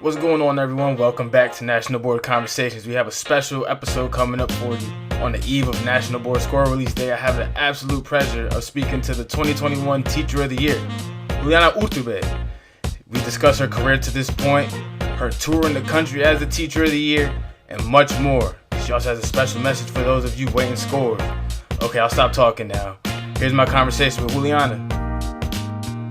What's going on, everyone? Welcome back to National Board Conversations. We have a special episode coming up for you. On the eve of National Board Score Release Day, I have the absolute pleasure of speaking to the 2021 Teacher of the Year, Juliana Urtubey. We discuss her career to this point, her tour in the country as the Teacher of the Year, and much more. She also has a special message for those of you waiting scores. Okay, I'll stop talking now. Here's my conversation with Juliana.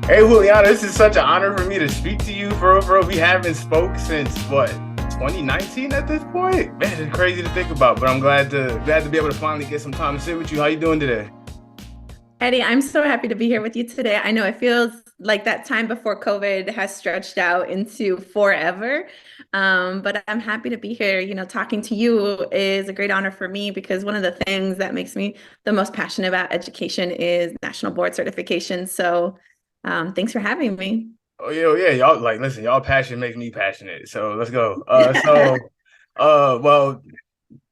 Hey Juliana, this is such an honor for me to speak to you, bro. We haven't spoke since 2019 at this point? Man, it's crazy to think about, but I'm glad to be able to finally get some time to sit with you. How you doing today? Eddie, I'm so happy to be here with you today. I know it feels like that time before COVID has stretched out into forever, but I'm happy to be here. Talking to you is a great honor for me because one of the things that makes me the most passionate about education is national board certification. So thanks for having me. Oh yeah, y'all listen, y'all passion makes me passionate. So let's go. Well,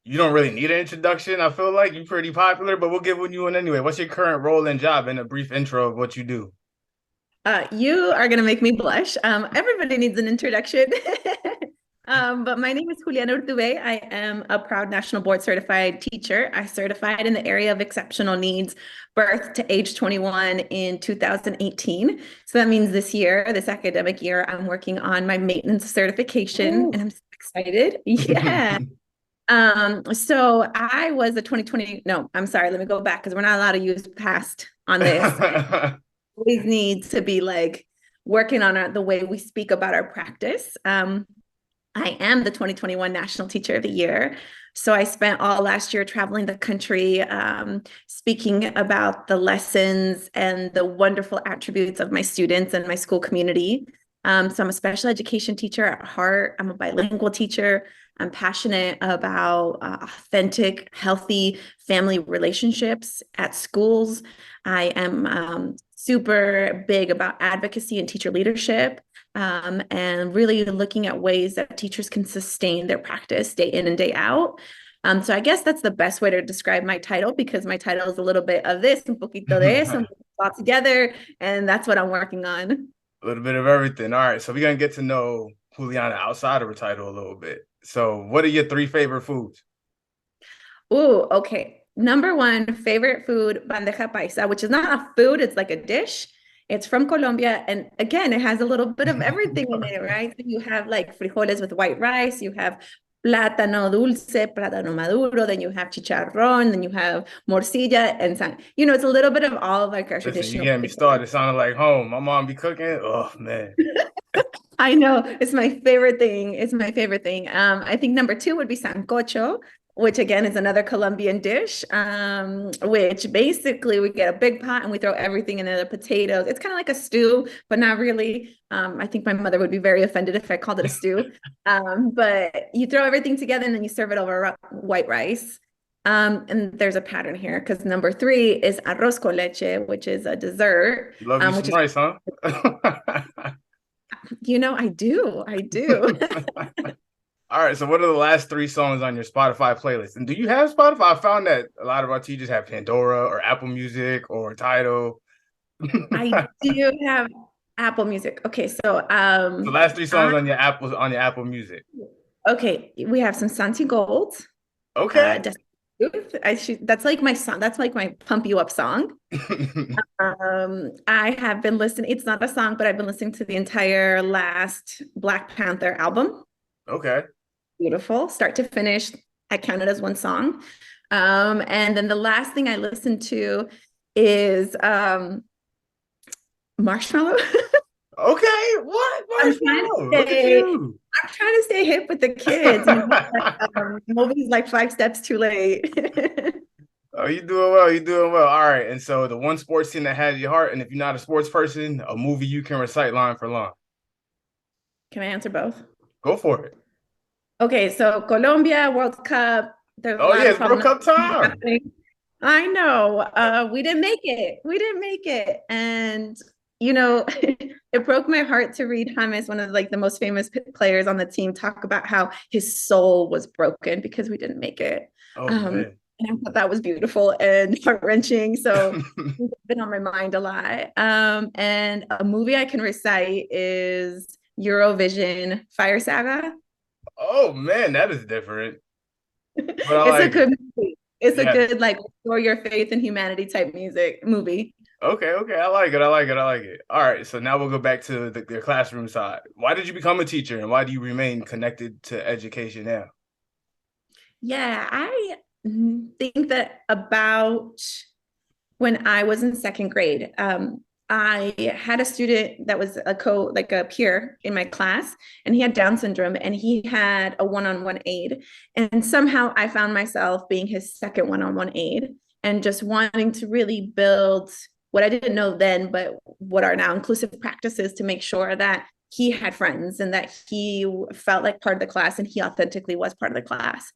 you don't really need an introduction. I feel like you're pretty popular, but we'll give you one anyway. What's your current role and job and a brief intro of what you do? You are going to make me blush. Everybody needs an introduction. But my name is Juliana Urtubey. I am a proud National Board Certified teacher. I certified in the area of exceptional needs, birth to age 21 in 2018. So that means this year, this academic year, I'm working on my maintenance certification. Ooh. And I'm so excited. Yeah. So I was a 2020, no, I'm sorry, let me go back because we're not allowed to use past on this. Always need to be like working on the way we speak about our practice. I am the 2021 National Teacher of the Year. So I spent all last year traveling the country, speaking about the lessons and the wonderful attributes of my students and my school community. So I'm a special education teacher at heart. I'm a bilingual teacher. I'm passionate about authentic, healthy family relationships at schools. I am super big about advocacy and teacher leadership. And really looking at ways that teachers can sustain their practice day in and day out. So I guess that's the best way to describe my title because my title is a little bit of this, un poquito de eso, all together, and that's what I'm working on. A little bit of everything. All right, so we're gonna get to know Juliana outside of her title a little bit. So what are your 3 favorite foods? Ooh, okay. Number 1 favorite food, bandeja paisa, which is not a food, it's like a dish. It's from Colombia. And again, it has a little bit of everything in it, right? So you have like frijoles with white rice, you have plátano dulce, plátano maduro, then you have chicharrón, then you have morcilla, and it's a little bit of all of like our Listen, you traditional. getting me started. It sounded like home. My mom be cooking. Oh man. I know, it's my favorite thing. It's my favorite thing. I think number 2 would be sancocho, which again is another Colombian dish, which basically we get a big pot and we throw everything in there, the potatoes. It's kind of like a stew, but not really. I think my mother would be very offended if I called it a stew. But you throw everything together and then you serve it over white rice. And there's a pattern here because number 3 is arroz con leche, which is a dessert. You love you some rice, huh? I do. All right, so what are the last 3 songs on your Spotify playlist? And do you have Spotify? I found that a lot of our teachers have Pandora or Apple Music or Tidal. I do have Apple Music. Okay, so the last 3 songs on your Apple Music. Okay, we have some Santi Gold. Okay. That's like my song. That's like my pump you up song. I have been listening. It's not a song, but I've been listening to the entire last Black Panther album. Okay. Beautiful, start to finish. I count it as one song. And then the last thing I listened to is Marshmallow. Okay, what? Marshmallow? I'm trying to stay hip with the kids. Movies like 5 Steps Too Late. Oh, you're doing well. You're doing well. All right. And so the one sports team that has your heart, and if you're not a sports person, a movie you can recite line for line. Can I answer both? Go for it. Okay, so Colombia, World Cup. It's World Cup time. Happening. I know. We didn't make it. And, it broke my heart to read James, one of the most famous players on the team, talk about how his soul was broken because we didn't make it. Oh, man. And I thought that was beautiful and heart-wrenching. So it's been on my mind a lot. And a movie I can recite is Eurovision Fire Saga. Oh man, that is different, but I It's a like it. good movie. It's a Yes. good like restore your faith in humanity type music movie. Okay, okay. I like it. I like it. I like it. All right. So now we'll go back to the classroom side. Why did you become a teacher and why do you remain connected to education now? Yeah, I think that about when I was in second grade, I had a student that was like a peer in my class, and he had Down syndrome, and he had a one-on-one aide. And somehow I found myself being his second one-on-one aide, and just wanting to really build what I didn't know then, but what are now inclusive practices to make sure that he had friends and that he felt like part of the class and he authentically was part of the class.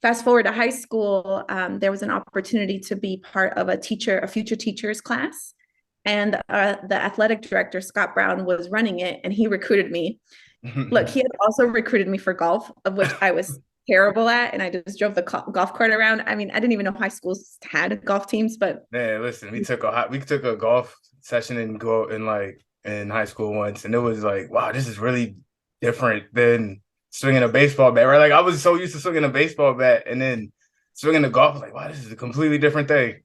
Fast forward to high school, there was an opportunity to be part of a future teachers class. And the athletic director, Scott Brown, was running it and he recruited me. Look, he had also recruited me for golf, of which I was terrible at. And I just drove the golf cart around. I mean, I didn't even know high schools had golf teams, but Man, listen, we took a golf session in high school once, and it was like, wow, this is really different than swinging a baseball bat, right? Like I was so used to swinging a baseball bat, and then swinging a golf, I was like, wow, this is a completely different thing.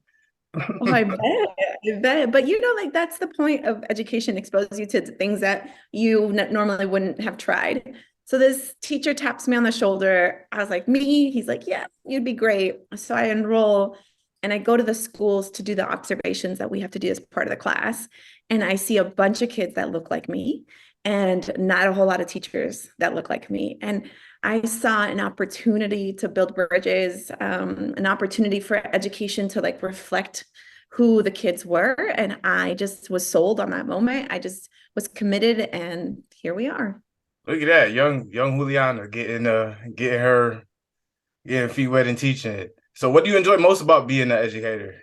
oh, I bet. I bet. But like that's the point of education, expose you to things that you normally wouldn't have tried. So this teacher taps me on the shoulder. I was like, me? He's like, yeah, you'd be great. So I enroll and I go to the schools to do the observations that we have to do as part of the class. And I see a bunch of kids that look like me and not a whole lot of teachers that look like me. And I saw an opportunity to build bridges, an opportunity for education to like reflect who the kids were. And I just was sold on that moment. I just was committed, and here we are. Look at that, young Juliana getting feet wet and teaching it. So, what do you enjoy most about being an educator?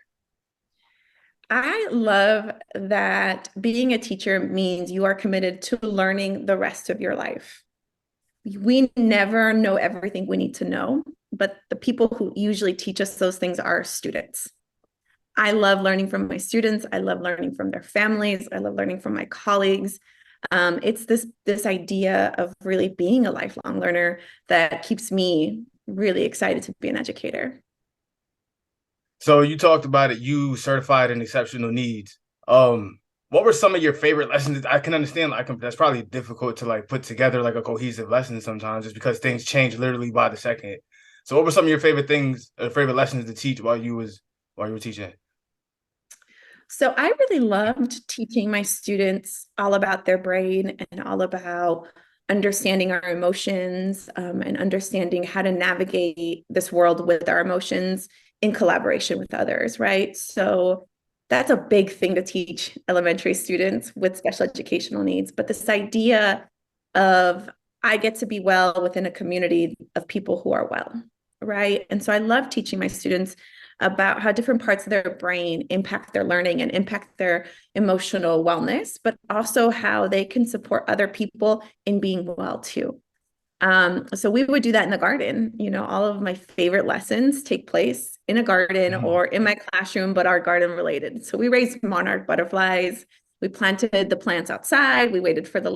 I love that being a teacher means you are committed to learning the rest of your life. We never know everything we need to know, but the people who usually teach us those things are students. I love learning from my students. I love learning from their families. I love learning from my colleagues. It's this idea of really being a lifelong learner that keeps me really excited to be an educator. So you talked about it. You certified in exceptional needs. What were some of your favorite lessons? I can understand. That's probably difficult to like put together like a cohesive lesson sometimes, just because things change literally by the second. So, what were some of your favorite things, favorite lessons to teach while you were teaching? So I really loved teaching my students all about their brain and all about understanding our emotions, and understanding how to navigate this world with our emotions in collaboration with others, right? So that's a big thing to teach elementary students with special educational needs. But this idea of I get to be well within a community of people who are well, right? And so I love teaching my students about how different parts of their brain impact their learning and impact their emotional wellness, but also how they can support other people in being well too. So we would do that in the garden. All of my favorite lessons take place in a garden Mhm. or in my classroom, but are garden related. So we raised monarch butterflies. We planted the plants outside. We waited for the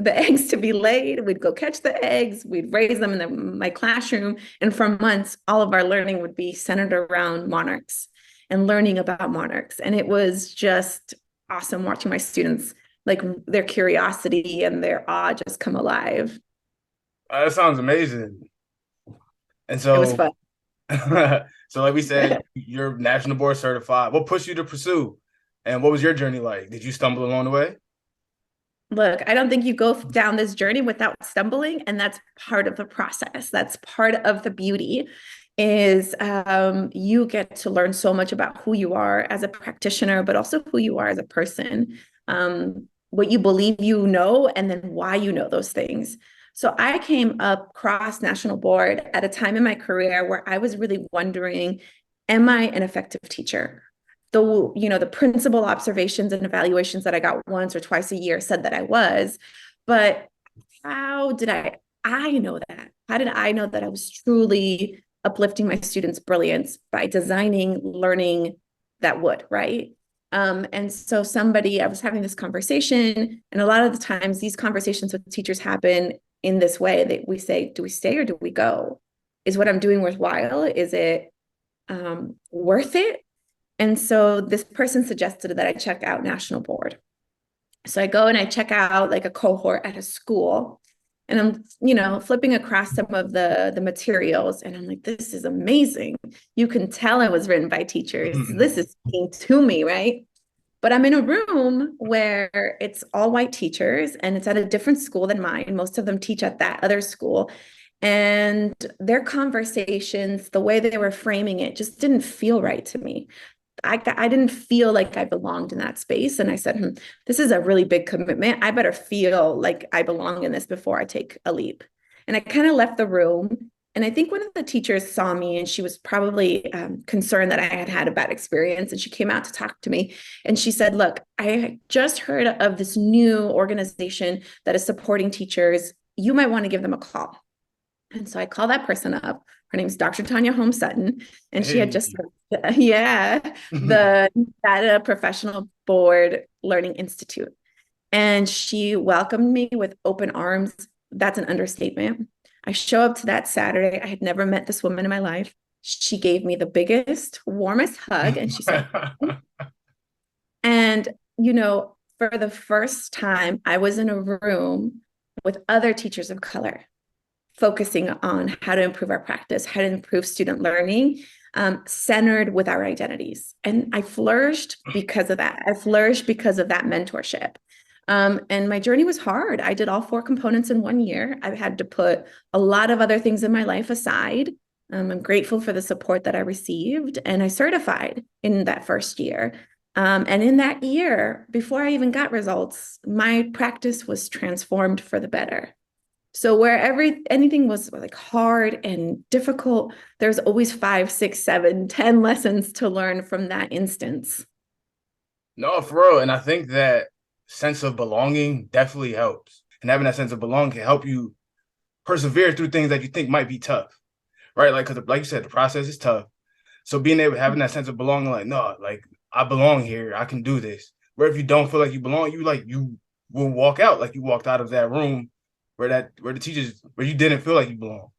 eggs to be laid. We'd go catch the eggs. We'd raise them in my classroom. And for months, all of our learning would be centered around monarchs and learning about monarchs. And it was just awesome watching my students, like their curiosity and their awe just come alive. That sounds amazing. And It was so, fun. so like we said, you're national board certified. What pushed you to pursue, and what was your journey like? Did you stumble along the way? Look, I don't think you go down this journey without stumbling, and that's part of the process. That's part of the beauty is you get to learn so much about who you are as a practitioner, but also who you are as a person, what you believe you know, and then why you know those things. So I came up across national board at a time in my career where I was really wondering, am I an effective teacher? The principal observations and evaluations that I got once or twice a year said that I was, but how did I know that? How did I know that I was truly uplifting my students' brilliance by designing learning that would, right? And so I was having this conversation, and a lot of the times these conversations with teachers happen in this way that we say, do we stay or do we go? Is what I'm doing worthwhile? Is it worth it? And so this person suggested that I check out National Board. So I go and I check out like a cohort at a school, and I'm, flipping across some of the materials, and I'm like, this is amazing. You can tell it was written by teachers. This is speaking to me, right? But I'm in a room where it's all white teachers, and it's at a different school than mine. Most of them teach at that other school. And their conversations, the way they were framing it, just didn't feel right to me. I didn't feel like I belonged in that space. And I said, this is a really big commitment. I better feel like I belong in this before I take a leap. And I kind of left the room. And I think one of the teachers saw me, and she was probably concerned that I had had a bad experience. And she came out to talk to me. And she said, look, I just heard of this new organization that is supporting teachers. You might want to give them a call. And so I call that person up. Her name's Dr. Tanya Holmes Sutton, and she had just, the Data Professional Board Learning Institute. And she welcomed me with open arms. That's an understatement. I show up to that Saturday. I had never met this woman in my life. She gave me the biggest, warmest hug, and she said, and, for the first time, I was in a room with other teachers of color, focusing on how to improve our practice, how to improve student learning, centered with our identities. And I flourished because of that. I flourished because of that mentorship. And my journey was hard. I did all 4 components in 1 year. I've had to put a lot of other things in my life aside. I'm grateful for the support that I received, and I certified in that first year. And in that year, before I even got results, my practice was transformed for the better. So where anything was like hard and difficult, there's always 5, 6, 7, 10 lessons to learn from that instance. No, for real. And I think that sense of belonging definitely helps. And having that sense of belonging can help you persevere through things that you think might be tough, right? Like, because like you said, the process is tough. So being able having that sense of belonging, like, no, like I belong here, I can do this. Where if you don't feel like you belong, you will walk out like you walked out of that room where the teachers where you didn't feel like you belong.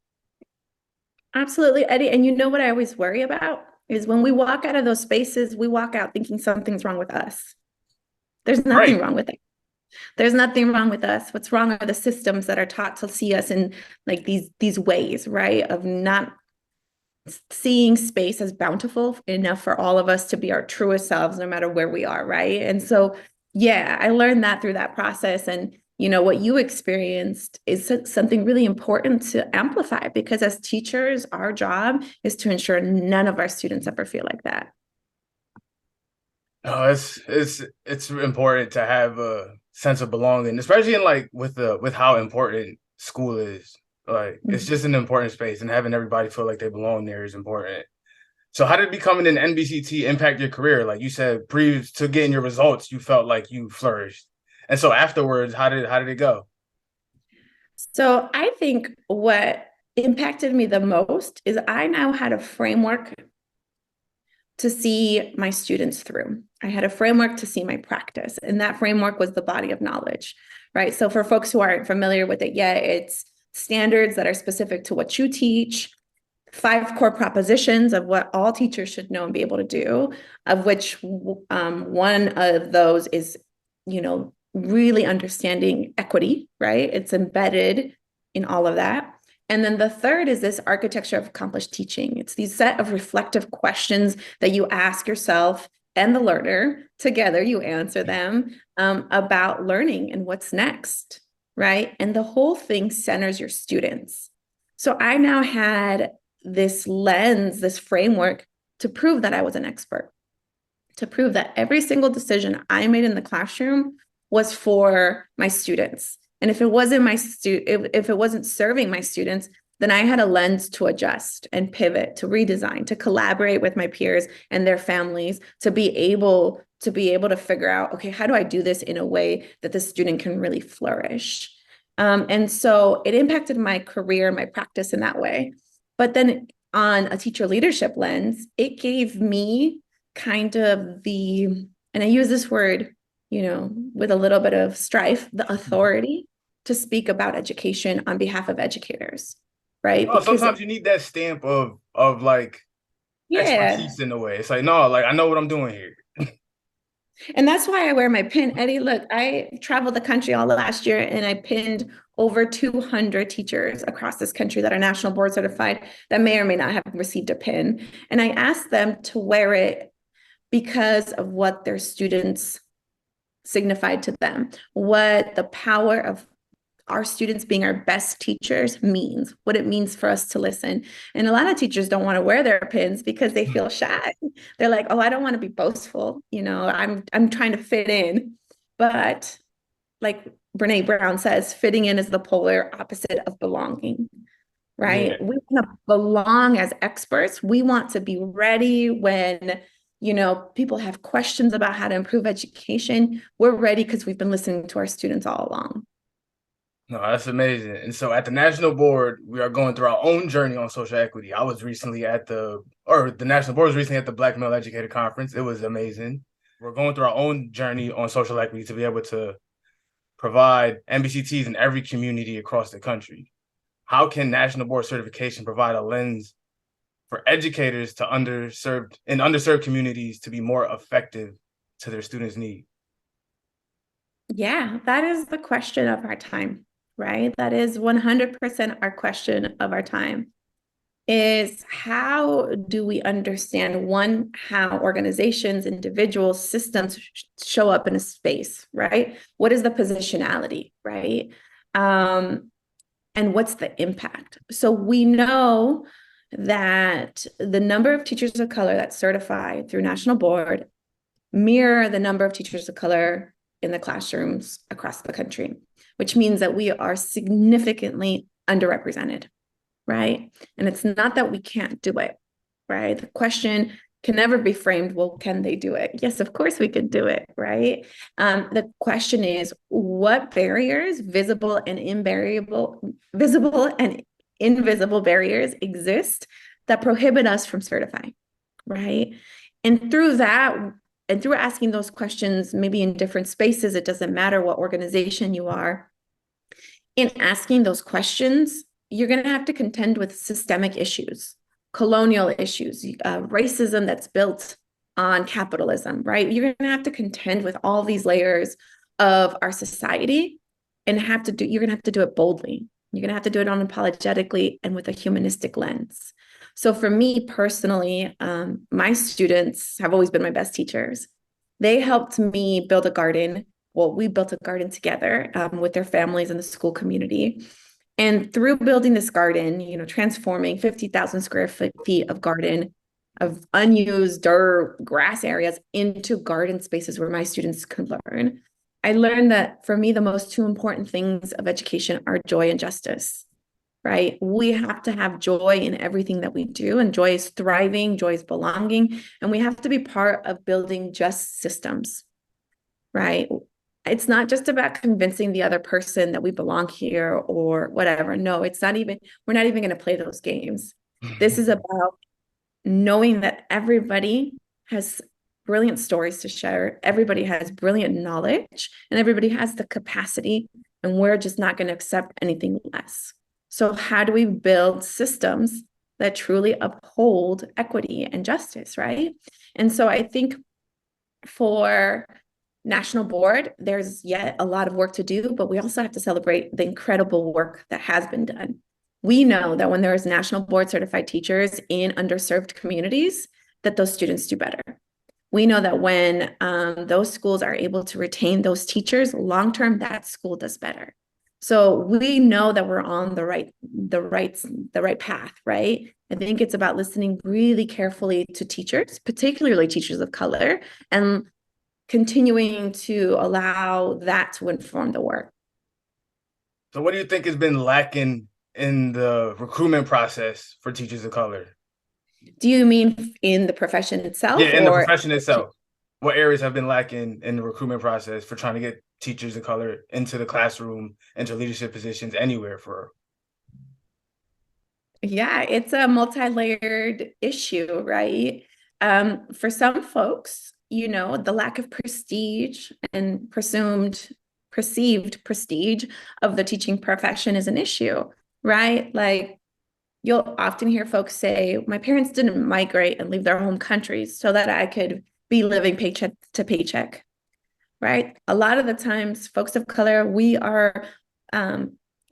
Absolutely, Eddie. And you know what I always worry about is when we walk out of those spaces, we walk out thinking something's wrong with us. There's nothing Right. wrong with it. There's nothing wrong with us. What's wrong are the systems that are taught to see us in like these ways, right? Of not seeing space as bountiful enough for all of us to be our truest selves, no matter where we are, right? And so, yeah, I learned that through that process. And what you experienced is something really important to amplify, because as teachers, our job is to ensure none of our students ever feel like that. No, it's important to have a sense of belonging, especially in like with how important school is. Like it's just an important space, and having everybody feel like they belong there is important. So how did becoming an NBCT impact your career? Like you said, previous to getting your results, you felt like you flourished. And so afterwards, how did it go? So I think what impacted me the most is I now had a framework to see my students through. I had a framework to see my practice, and that framework was the body of knowledge, right? So for folks who aren't familiar with it yet, it's standards that are specific to what you teach, 5 core propositions of what all teachers should know and be able to do, of which one of those is, really understanding equity, right? It's embedded in all of that. And then the third is this architecture of accomplished teaching. It's these set of reflective questions that you ask yourself and the learner together, you answer them about learning and what's next, right? And the whole thing centers your students. So I now had this lens, this framework to prove that I was an expert, to prove that every single decision I made in the classroom was for my students. And if it wasn't if it wasn't serving my students, then I had a lens to adjust and pivot, to redesign, to collaborate with my peers and their families, to be able to figure out, okay, how do I do this in a way that the student can really flourish? And so it impacted my career, my practice in that way. But then on a teacher leadership lens, it gave me kind of the and I use this word, with a little bit of strife, the authority to speak about education on behalf of educators, right? Oh, Because sometimes you need that stamp of like yeah, expertise in a way. It's like, no, like I know what I'm doing here. and that's why I wear my pin, Eddie. Look, I traveled the country all last year and I pinned over 200 teachers across this country that are national board certified that may or may not have received a pin. And I asked them to wear it because of what their students signified to them, what the power of our students being our best teachers means, what it means for us to listen. And a lot of teachers don't want to wear their pins because they feel shy. They're like, oh, I don't want to be boastful. I'm trying to fit in. But like Brene Brown says, fitting in is the polar opposite of belonging, Yeah. right? We want to belong as experts. We want to be ready when people have questions about how to improve education. We're ready because we've been listening to our students all along. No, that's amazing. And so at the national board, we are going through our own journey on social equity. I was recently the national board was recently at the Black Male Educator Conference. It was amazing. We're going through our own journey on social equity to be able to provide NBCTs in every community across the country. How can national board certification provide a lens for educators to underserved communities to be more effective to their students' needs? Yeah, that is the question of our time, right? That is 100% our question of our time is how do we understand one, how organizations, individuals, systems show up in a space, right? What is the positionality, right? And what's the impact? So we know that the number of teachers of color that's certified through national board mirror the number of teachers of color in the classrooms across the country, which means that we are significantly underrepresented, right? And it's not that we can't do it, right? The question can never be framed, well, can they do it? Yes, of course we could do it, right? The question is, what barriers, visible and invisible barriers exist that prohibit us from certifying, right? And through that, and through asking those questions, maybe in different spaces, it doesn't matter what organization you are, in asking those questions, you're going to have to contend with systemic issues, colonial issues, racism that's built on capitalism, right? You're going to have to contend with all these layers of our society and you're going to have to do it boldly. You're going to have to do it unapologetically and with a humanistic lens. So for me personally, my students have always been my best teachers. They helped me build a garden. Well, we built a garden together with their families in the school community. And through building this garden, transforming 50,000 square feet of garden, of unused dirt, grass areas into garden spaces where my students could learn, I learned that for me, the most two important things of education are joy and justice, right? We have to have joy in everything that we do, and joy is thriving, joy is belonging, and we have to be part of building just systems, right? It's not just about convincing the other person that we belong here or whatever. No, we're not even going to play those games. This is about knowing that everybody has brilliant stories to share, everybody has brilliant knowledge, and everybody has the capacity, and we're just not going to accept anything less. So how do we build systems that truly uphold equity and justice, right? And so I think for national board, there's yet a lot of work to do, but we also have to celebrate the incredible work that has been done. We know that when there is national board certified teachers in underserved communities, that those students do better. We know that when those schools are able to retain those teachers long-term, that school does better. So we know that we're on the right path, right? I think it's about listening really carefully to teachers, particularly teachers of color, and continuing to allow that to inform the work. So what do you think has been lacking in the recruitment process for teachers of color? Do you mean in the profession Yeah, itself in the or? profession itself. What areas have been lacking in the recruitment process for trying to get teachers of color into the classroom, into leadership positions anywhere for? Yeah, it's a multi-layered issue, right? For some folks, the lack of prestige and perceived prestige of the teaching profession is an issue, right? Like you'll often hear folks say, my parents didn't migrate and leave their home countries so that I could be living paycheck to paycheck, right? A lot of the times, folks of color, we are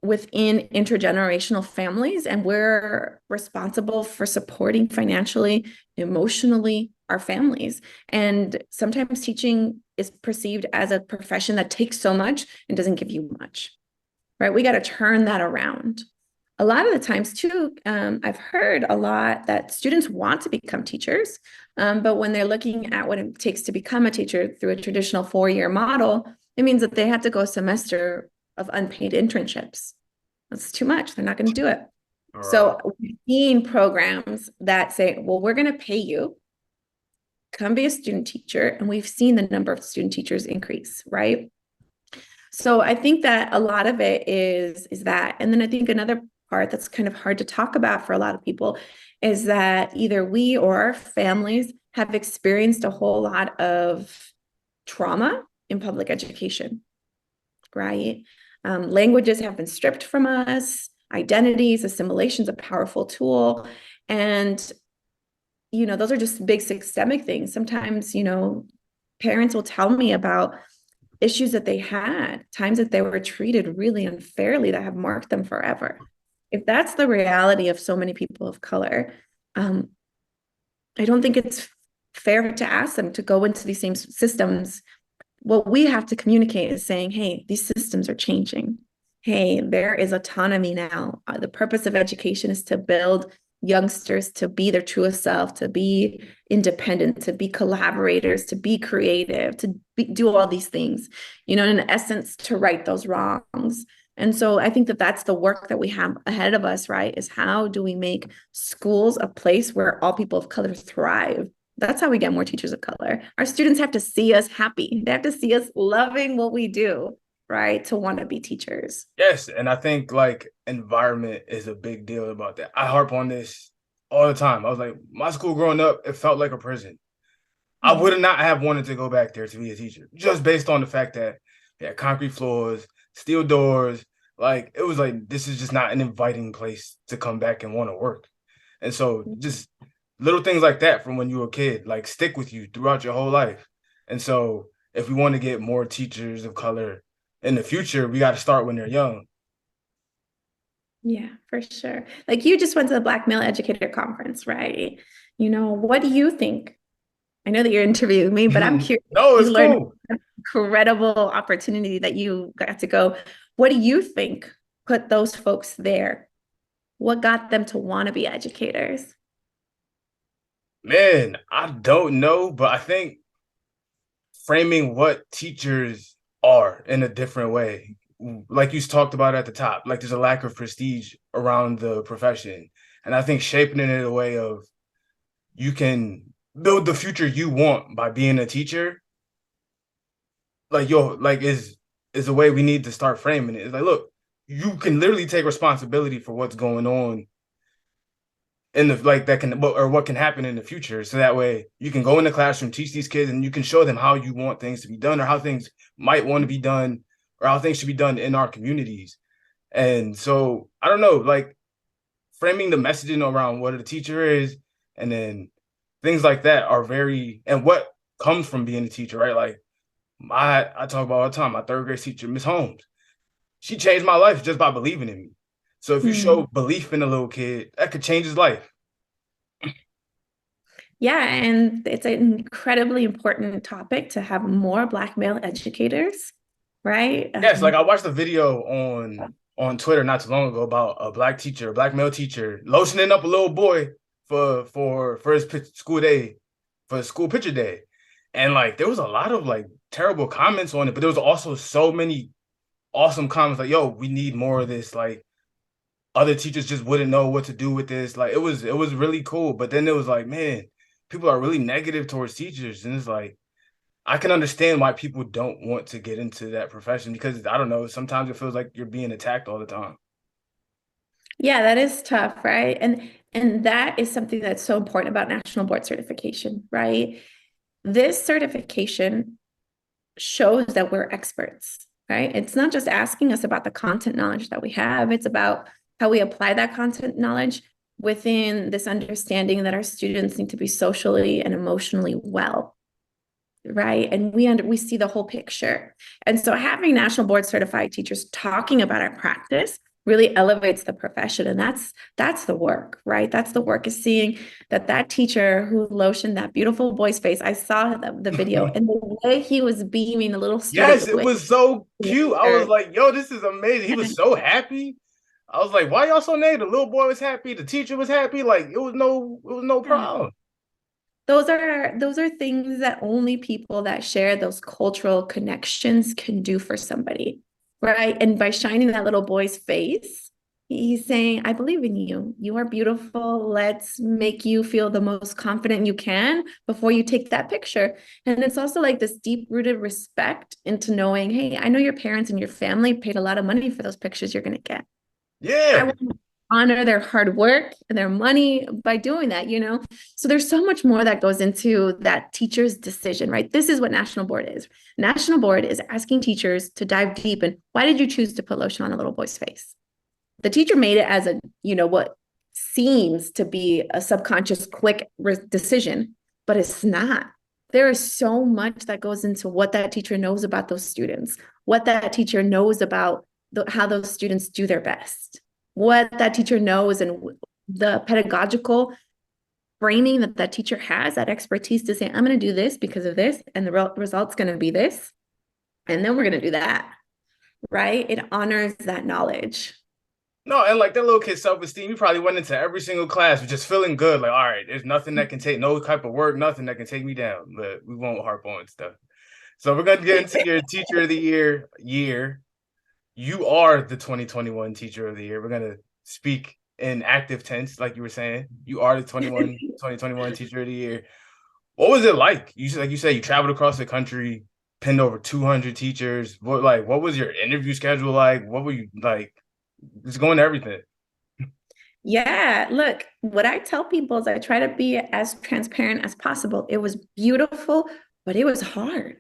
within intergenerational families, and we're responsible for supporting financially, emotionally our families. And sometimes teaching is perceived as a profession that takes so much and doesn't give you much, right? We got to turn that around. A lot of the times too, I've heard a lot that students want to become teachers, but when they're looking at what it takes to become a teacher through a traditional 4-year model, it means that they have to go a semester of unpaid internships. That's too much. They're not going to do it. So we've seen programs that say, well, we're going to pay you, come be a student teacher. And we've seen the number of student teachers increase, right? So I think that a lot of it is that. And then I think another part that's kind of hard to talk about for a lot of people is that either we or our families have experienced a whole lot of trauma in public education, right? Languages have been stripped from us, identities, assimilation is a powerful tool. And, those are just big systemic things. Sometimes, parents will tell me about issues that they had, times that they were treated really unfairly that have marked them forever. If that's the reality of so many people of color, I don't think it's fair to ask them to go into these same systems. What we have to communicate is saying, hey, these systems are changing. Hey, there is autonomy now. The purpose of education is to build youngsters to be their truest self, to be independent, to be collaborators, to be creative, to do all these things, in essence, to right those wrongs. And so I think that that's the work that we have ahead of us, right? Is how do we make schools a place where all people of color thrive? That's how we get more teachers of color. Our students have to see us happy. They have to see us loving what we do, right? To want to be teachers. Yes, and I think like environment is a big deal about that. I harp on this all the time. I was like, my school growing up, it felt like a prison. I would not have wanted to go back there to be a teacher, just based on the fact that they had concrete floors, steel doors. Like it was like this is just not an inviting place to come back and want to work. And so just little things like that from when you were a kid, like stick with you throughout your whole life. And so if we want to get more teachers of color in the future, we got to start when they're young. Yeah, for sure. Like you just went to the Black Male Educator Conference, right? What do you think? I know that you're interviewing me, but I'm curious. No, it's You learned cool. an incredible opportunity that you got to go. What do you think put those folks there? What got them to want to be educators? Man, I don't know, but I think framing what teachers are in a different way. Like you talked about at the top, like there's a lack of prestige around the profession. And I think shaping it in a way of you can build the future you want by being a teacher, is the way we need to start framing it. It's like, look, you can literally take responsibility for what's going on in the like that can or what can happen in the future. So that way you can go in the classroom, teach these kids, and you can show them how you want things to be done or how things might want to be done or how things should be done in our communities. And so I don't know, like framing the messaging around what a teacher is and then things like that are very and what comes from being a teacher, right? Like I talk about all the time, my third grade teacher, Miss Holmes, she changed my life just by believing in me. So if you show belief in a little kid, that could change his life. Yeah, and it's an incredibly important topic to have more Black male educators, right? Yes, like I watched a video on Twitter not too long ago about a black teacher, a black male teacher, lotioning up a little boy for his school day, for his school picture day. And like there was a lot of like terrible comments on it, but there was also so many awesome comments like, yo, we need more of this. Like other teachers just wouldn't know what to do with this. Like it was really cool. But then it was like, man, people are really negative towards teachers. And it's like, I can understand why people don't want to get into that profession because I don't know, sometimes it feels like you're being attacked all the time. Yeah, that is tough, right? And that is something that's so important about national board certification, right? This certification shows that we're experts, right? It's not just asking us about the content knowledge that we have, it's about how we apply that content knowledge within this understanding that our students need to be socially and emotionally well, right? And we see the whole picture. And so having national board certified teachers talking about our practice really elevates the profession, and that's the work, right? That's the work, is seeing that teacher who lotioned that beautiful boy's face. I saw the video, and the way he was beaming, the little Yes, smirk it with was so cute. I was like, yo, this is amazing. He was so happy. I was like, why y'all so negative? The little boy was happy, the teacher was happy. Like it was no problem. those are things that only people that share those cultural connections can do for somebody, right? And by shining that little boy's face, he's saying, I believe in you. You are beautiful. Let's make you feel the most confident you can before you take that picture. And it's also like this deep-rooted respect into knowing, hey, I know your parents and your family paid a lot of money for those pictures you're going to get. I Yeah. want to honor their hard work and their money by doing that, you know? So there's so much more that goes into that teacher's decision, right? This is what National Board is. National Board is asking teachers to dive deep in, why did you choose to put lotion on a little boy's face? The teacher made it as a, what seems to be a subconscious quick decision, but it's not. There is so much that goes into what that teacher knows about those students, what that teacher knows about how those students do their best, what that teacher knows, and the pedagogical framing that teacher has, that expertise to say, I'm going to do this because of this, and the result's going to be this, and then we're going to do that, right? It honors that knowledge. No, and like that little kid's self-esteem, he probably went into every single class with just feeling good. Like, all right, there's nothing that can take no type of work, nothing that can take me down. But we won't harp on stuff. So we're gonna get into your teacher of the year. You are the 2021 teacher of the year. We're gonna speak in active tense, like you were saying. You are the 2021 teacher of the year. What was it like? Like you said, you traveled across the country, pinned over 200 teachers. What was your interview schedule like? What were you like? Just going to everything. Yeah, look, what I tell people is I try to be as transparent as possible. It was beautiful, but it was hard.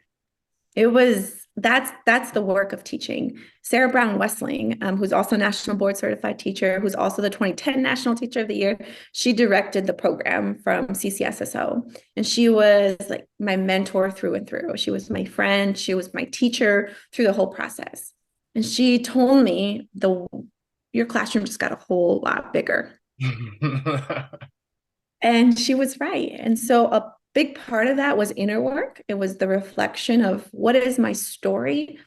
That's the work of teaching. Sarah Brown Wessling, who's also a national board certified teacher, who's also the 2010 National Teacher of the Year, she directed the program from CCSSO, and she was like my mentor through and through. She was my friend. She was my teacher through the whole process. And she told me your classroom just got a whole lot bigger. And she was right. And so a big part of that was inner work. It was the reflection of, what is my story?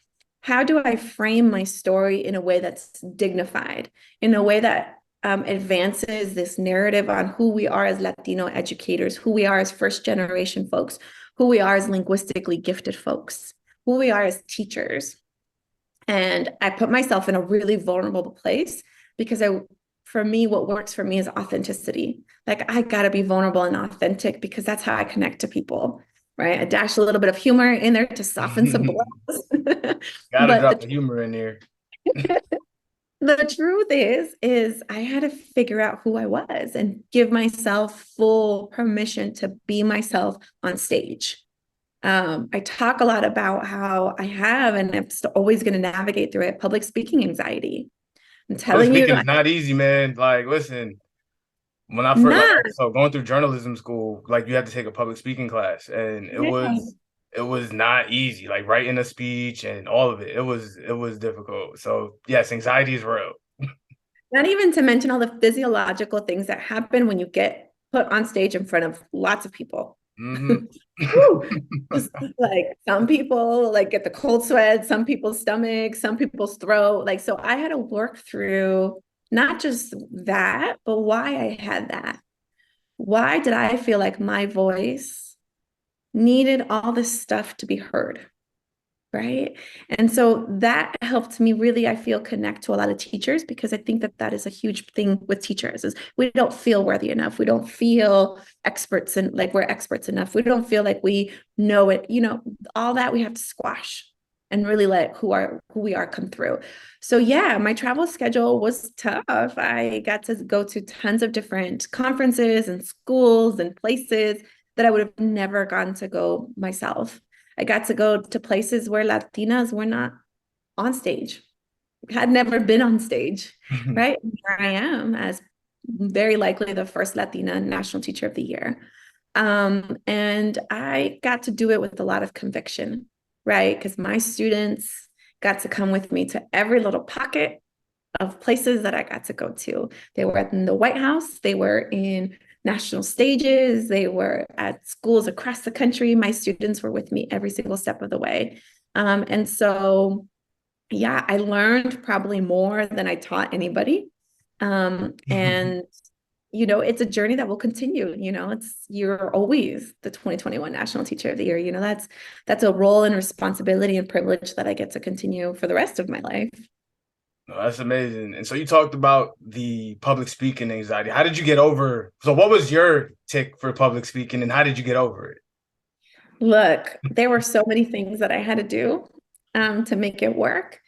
How do I frame my story in a way that's dignified, in a way that advances this narrative on who we are as Latino educators, who we are as first generation folks, who we are as linguistically gifted folks, who we are as teachers. And I put myself in a really vulnerable place because for me, what works for me is authenticity. Like, I got to be vulnerable and authentic because that's how I connect to people, right? I dash a little bit of humor in there to soften some blows. Gotta But drop the humor in there. the truth is I had to figure out who I was and give myself full permission to be myself on stage. I talk a lot about how I have, and I'm always going to navigate through it, public speaking anxiety. I'm Public telling you, speaking is not easy, man. Like, listen, when I first, like, not. so going through journalism school, like, you had to take a public speaking class, and it was not easy. Like, writing a speech and all of it, it was difficult. So yes, anxiety is real. Not even to mention all the physiological things that happen when you get put on stage in front of lots of people. Hmm. Woo! Just like some people like get the cold sweat, some people's stomach, some people's throat. Like, so I had to work through not just that, but why I had that. Why did I feel like my voice needed all this stuff to be heard? Right. And so that helped me really, I feel, connect to a lot of teachers, because I think that is a huge thing with teachers is we don't feel worthy enough. We don't feel experts and like we're experts enough. We don't feel like we know it, all that we have to squash and really let who we are come through. So yeah, my travel schedule was tough. I got to go to tons of different conferences and schools and places. that I would have never gotten to go myself. I got to go to places where Latinas were not on stage, had never been on stage, right? And here I am as very likely the first Latina National Teacher of the Year. And I got to do it with a lot of conviction, right? Because my students got to come with me to every little pocket of places that I got to go to. They were in the White House, they were in national stages, they were at schools across the country. My students were with me every single step of the way. And so, yeah, I learned probably more than I taught anybody. And it's a journey that will continue. You're always the 2021 National Teacher of the Year. That's a role and responsibility and privilege that I get to continue for the rest of my life. No, that's amazing. And so you talked about the public speaking anxiety. How did you get over? So what was your tick for public speaking and how did you get over it? Look, there were so many things that I had to do to make it work.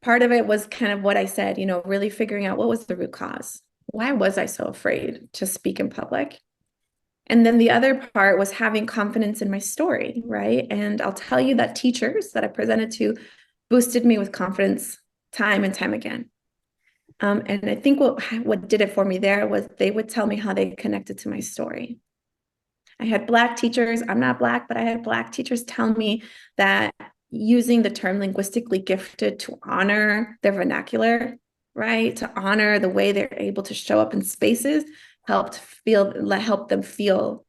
Part of it was kind of what I said, really figuring out what was the root cause. Why was I so afraid to speak in public? And then the other part was having confidence in my story, right? And I'll tell you that teachers that I presented to boosted me with confidence time and time again. And I think what did it for me there was they would tell me how they connected to my story. I had Black teachers, I'm not Black, but I had Black teachers tell me that using the term linguistically gifted to honor their vernacular, right? To honor the way they're able to show up in spaces helped them feel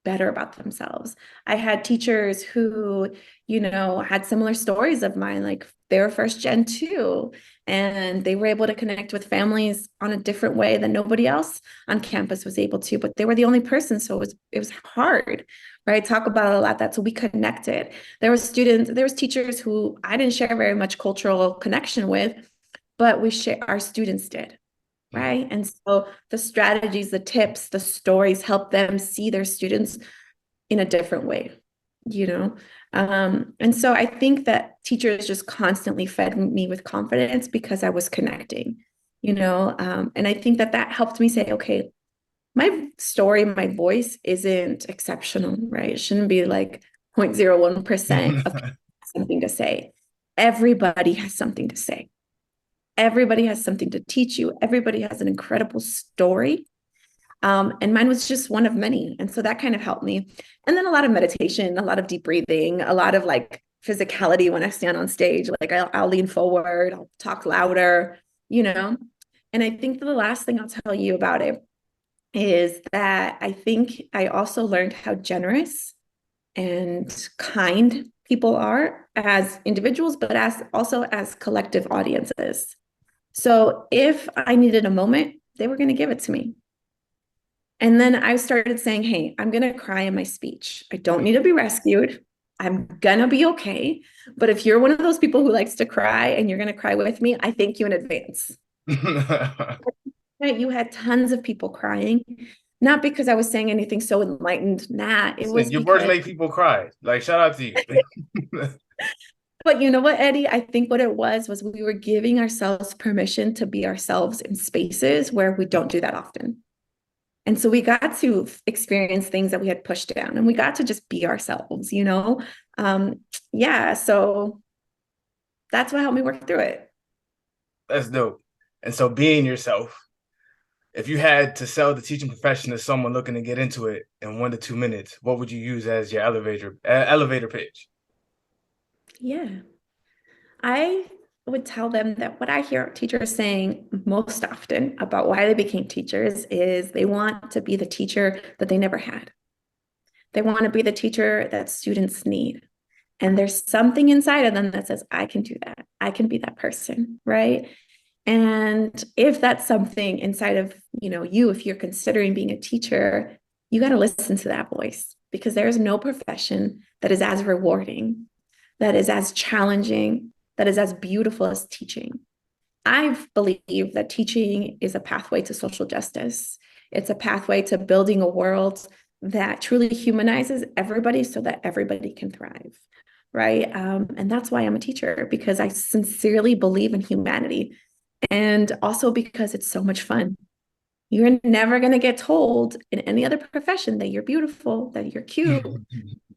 better about themselves. I had teachers who, had similar stories of mine, like they were first gen too, and they were able to connect with families on a different way than nobody else on campus was able to, but they were the only person. So it was hard, right? Talk about a lot that, so we connected. There was teachers who I didn't share very much cultural connection with, but our students did. Right. And so the strategies, the tips, the stories help them see their students in a different way, And so I think that teachers just constantly fed me with confidence because I was connecting, and I think that helped me say, okay, my story, my voice isn't exceptional, right? It shouldn't be like 0.01% of people have something to say. Everybody has something to say. Everybody has something to teach you. Everybody has an incredible story. And mine was just one of many. And so that kind of helped me. And then a lot of meditation, a lot of deep breathing, a lot of like physicality when I stand on stage. Like I'll lean forward, I'll talk louder, And I think the last thing I'll tell you about it is that I think I also learned how generous and kind people are as individuals, but also as collective audiences. So if I needed a moment, they were going to give it to me. And then I started saying, hey, I'm going to cry in my speech. I don't need to be rescued. I'm going to be okay. But if you're one of those people who likes to cry and you're going to cry with me, I thank you in advance. Right? You had tons of people crying, not because I was saying anything so enlightened. It was Your because words make people cry. Like, shout out to you. But you know what, Eddie? I think what it was we were giving ourselves permission to be ourselves in spaces where we don't do that often. And so we got to experience things that we had pushed down and we got to just be ourselves, so that's what helped me work through it. That's dope. And so being yourself, if you had to sell the teaching profession to someone looking to get into it in 1 to 2 minutes, what would you use as your elevator pitch? Yeah. I would tell them that what I hear teachers saying most often about why they became teachers is they want to be the teacher that they never had. They want to be the teacher that students need. And there's something inside of them that says, I can do that. I can be that person, right? And if that's something inside of, if you're considering being a teacher, you got to listen to that voice because there's no profession that is as rewarding, that is as challenging, that is as beautiful as teaching. I believe that teaching is a pathway to social justice. It's a pathway to building a world that truly humanizes everybody so that everybody can thrive, right? And that's why I'm a teacher, because I sincerely believe in humanity and also because it's so much fun. You're never going to get told in any other profession that you're beautiful, that you're cute,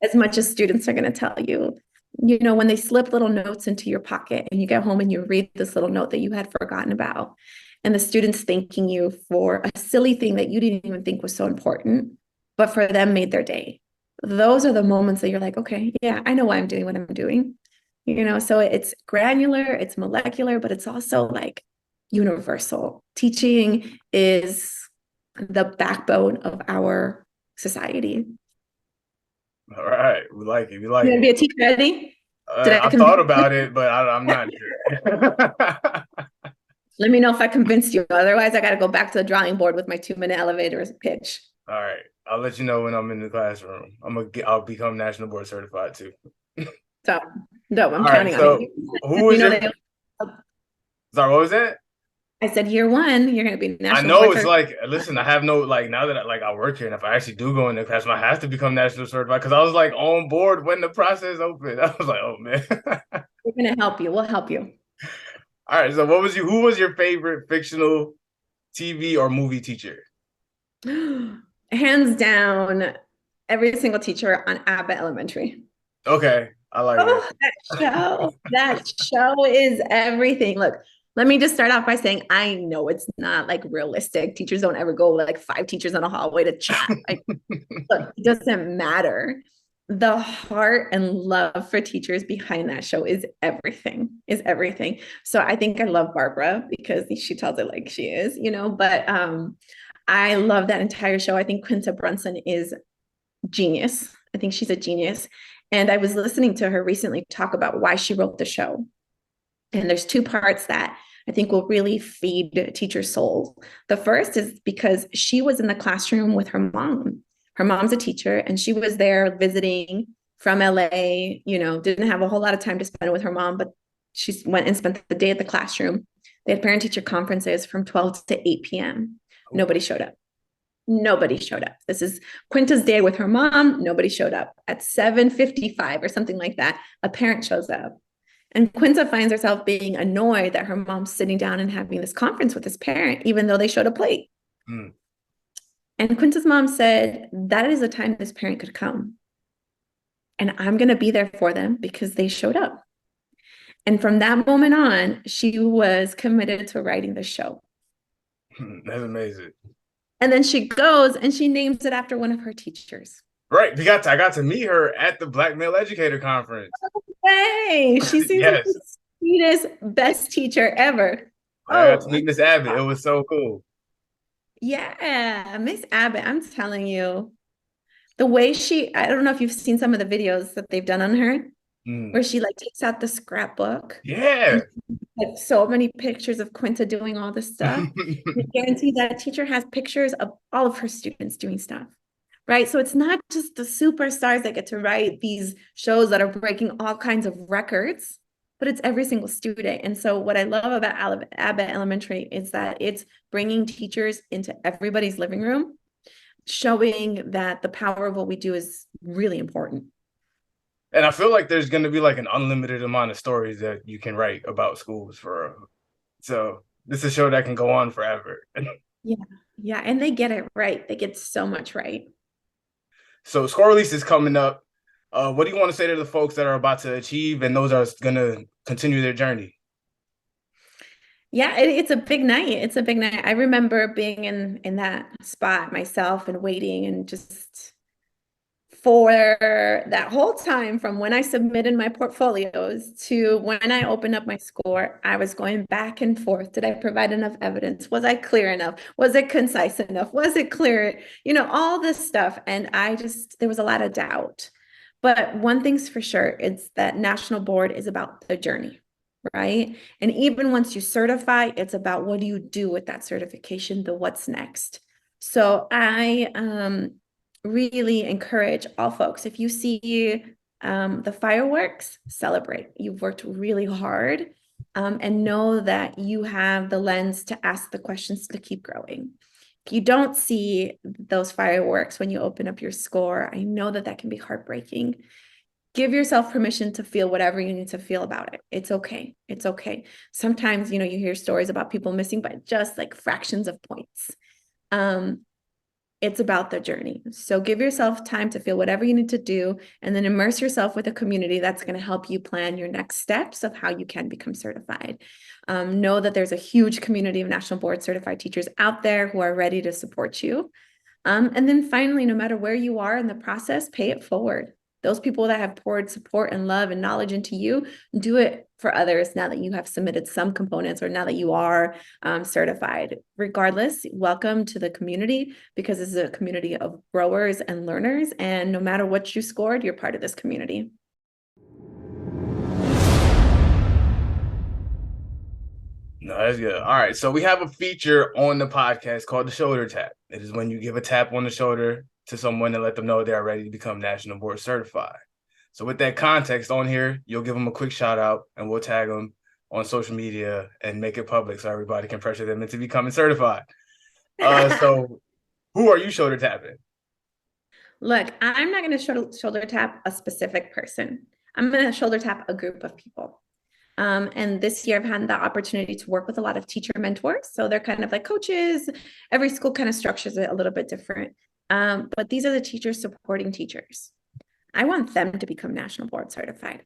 as much as students are going to tell you. You know, when they slip little notes into your pocket and you get home and you read this little note that you had forgotten about, and the students thanking you for a silly thing that you didn't even think was so important, but for them made their day. Those are the moments that you're like, okay, yeah, I know why I'm doing what I'm doing. You know, so it's granular, it's molecular, but it's also like universal. Teaching is the backbone of our society. All right, we like it. We like You want to it. be a teacher, Eddie? Did I I've convince thought you? about it, but I'm not sure. Let me know if I convinced you. Otherwise, I got to go back to the drawing board with my 2-minute elevator pitch. All right, I'll let you know when I'm in the classroom. I'll become national board certified too. So, no, I'm All right, counting on so it. who You was know, your sorry, what was that? I said year one, you're going to be I national know board it's certified. like, listen, I have no like now that I work here, and if I actually do go in the classroom, I have to become national certified because I was like on board when the process opened. I was like, oh man. We're going to help you. We'll help you. All right, so who was your favorite fictional TV or movie teacher? Hands down, every single teacher on Abbott Elementary. Okay, I like it. Oh, that show is everything. Look, let me just start off by saying I know it's not like realistic. Teachers don't ever go like 5 teachers in a hallway to chat. Look, it doesn't matter. The heart and love for teachers behind that show is everything, is everything. So I think I love Barbara because she tells it like she is, you know, but I love that entire show. I think Quinta Brunson is genius. I think she's a genius. And I was listening to her recently talk about why she wrote the show. And there's 2 parts that I think will really feed teachers' souls. The first is because she was in the classroom with her mom. Her mom's a teacher, and she was there visiting from LA, you know, didn't have a whole lot of time to spend with her mom, but she went and spent the day at the classroom. They had parent teacher conferences from 12 to 8 p.m. Nobody showed up. Nobody showed up. This is Quinta's day with her mom. Nobody showed up. At 7:55 or something like that, a parent shows up. And Quinta finds herself being annoyed that her mom's sitting down and having this conference with this parent, even though they showed up late. Mm. And Quinta's mom said, that is a time this parent could come. And I'm going to be there for them because they showed up. And from that moment on, she was committed to writing the show. That's amazing. And then she goes and she names it after one of her teachers. Right, I got to meet her at the Black Male Educator Conference. Hey, she seems like Yes, the sweetest, best teacher ever. I got to Oh, meet Miss Abbott. It was so cool. yeah, Miss Abbott, I'm telling you, the way I don't know if you've seen some of the videos that they've done on her, Mm. where she like takes out the scrapbook Yeah. and like so many pictures of Quinta doing all this stuff. I guarantee that teacher has pictures of all of her students doing stuff. Right. So it's not just the superstars that get to write these shows that are breaking all kinds of records, but it's every single student. And so what I love about Abbott Elementary is that it's bringing teachers into everybody's living room, showing that the power of what we do is really important. And I feel like there's going to be like an unlimited amount of stories that you can write about schools for. So this is a show that can go on forever. Yeah. Yeah. And they get it right. They get so much right. So score release is coming up. What do you want to say to the folks that are about to achieve and those are going to continue their journey? Yeah, it's a big night. It's a big night. I remember being in that spot myself and waiting and just for that whole time from when I submitted my portfolios to when I opened up my score, I was going back and forth. Did I provide enough evidence? Was I clear enough? Was it concise enough? Was it clear? You know, all this stuff. And there was a lot of doubt. But one thing's for sure, it's that national board is about the journey, right? And even once you certify, it's about what do you do with that certification, the what's next. So I really encourage all folks, if you see the fireworks, celebrate. You've worked really hard and know that you have the lens to ask the questions to keep growing. If you don't see those fireworks when you open up your score, I know that can be heartbreaking. Give yourself permission to feel whatever you need to feel about it. It's okay. It's okay. Sometimes, you know, you hear stories about people missing by just like fractions of points. It's about the journey. So give yourself time to feel whatever you need to do, and then immerse yourself with a community that's going to help you plan your next steps of how you can become certified. Know that there's a huge community of National Board Certified teachers out there who are ready to support you. And then finally, no matter where you are in the process, pay it forward. Those people that have poured support and love and knowledge into you, do it for others now that you have submitted some components or now that you are certified. Regardless, welcome to the community, because this is a community of growers and learners. And no matter what you scored, you're part of this community. No, that's good. All right. So we have a feature on the podcast called the shoulder tap. It is when you give a tap on the shoulder to someone and let them know they are ready to become National Board Certified. So with that context on here, you'll give them a quick shout out and we'll tag them on social media and make it public so everybody can pressure them into becoming certified. So who are you shoulder tapping? Look, I'm not going to shoulder tap a specific person. I'm going to shoulder tap a group of people. And this year I've had the opportunity to work with a lot of teacher mentors. So they're kind of like coaches. Every school kind of structures it a little bit different. But these are the teachers supporting teachers. I want them to become National Board Certified,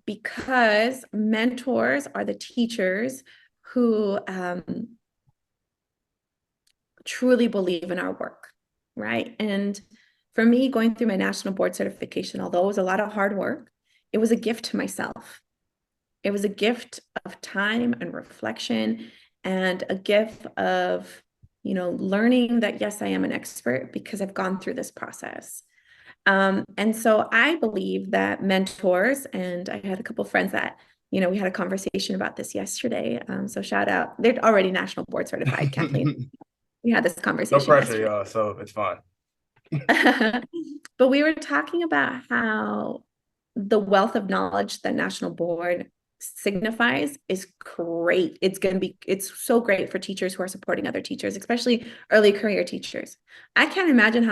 because mentors are the teachers who truly believe in our work, right? And for me, going through my National Board Certification, although it was a lot of hard work, it was a gift to myself. It was a gift of time and reflection, and a gift of, learning that, yes, I am an expert because I've gone through this process. And so I believe that mentors, and I had a couple of friends that, we had a conversation about this yesterday. So shout out, they're already National Board Certified, Kathleen. We had this conversation. No pressure, y'all, so it's fine. But we were talking about how the wealth of knowledge that National Board signifies is great. It's so great for teachers who are supporting other teachers, especially early career teachers. I can't imagine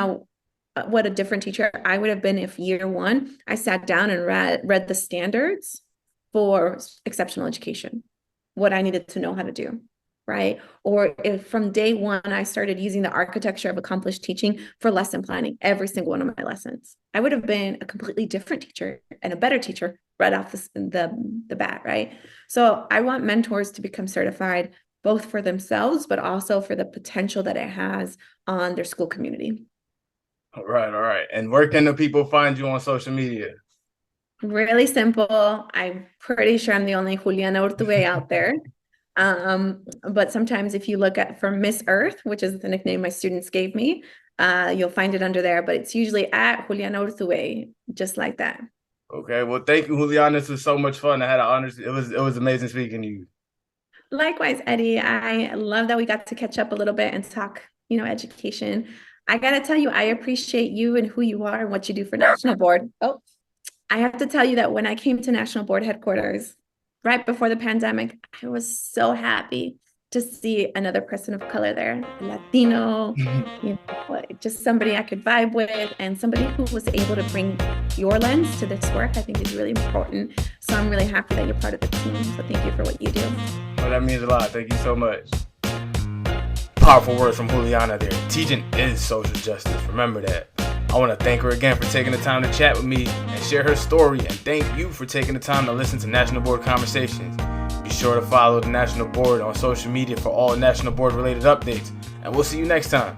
what a different teacher I would have been if year one I sat down and read the standards for exceptional education, what I needed to know how to do, right? Or if from day one I started using the architecture of accomplished teaching for lesson planning every single one of my lessons, I would have been a completely different teacher and a better teacher right off the bat, right? So I want mentors to become certified, both for themselves, but also for the potential that it has on their school community. All right. And where can the people find you on social media? Really simple. I'm pretty sure I'm the only Juliana Urtubey out there. But sometimes if you look for Miss Earth, which is the nickname my students gave me, you'll find it under there, but it's usually at Juliana Urtubey, just like that. Okay, well, thank you, Juliana. This was so much fun. I had an honor. It was amazing speaking to you. Likewise, Eddie. I love that we got to catch up a little bit and talk, education. I got to tell you, I appreciate you and who you are and what you do for National Board. Oh, I have to tell you that when I came to National Board headquarters right before the pandemic, I was so happy to see another person of color there, Latino, just somebody I could vibe with, and somebody who was able to bring your lens to this work. I think is really important. So I'm really happy that you're part of the team. So thank you for what you do. Well, that means a lot. Thank you so much. Powerful words from Juliana there. Teaching is social justice. Remember that. I want to thank her again for taking the time to chat with me and share her story. And thank you for taking the time to listen to National Board Conversations. Be sure to follow the National Board on social media for all National Board related updates. And we'll see you next time.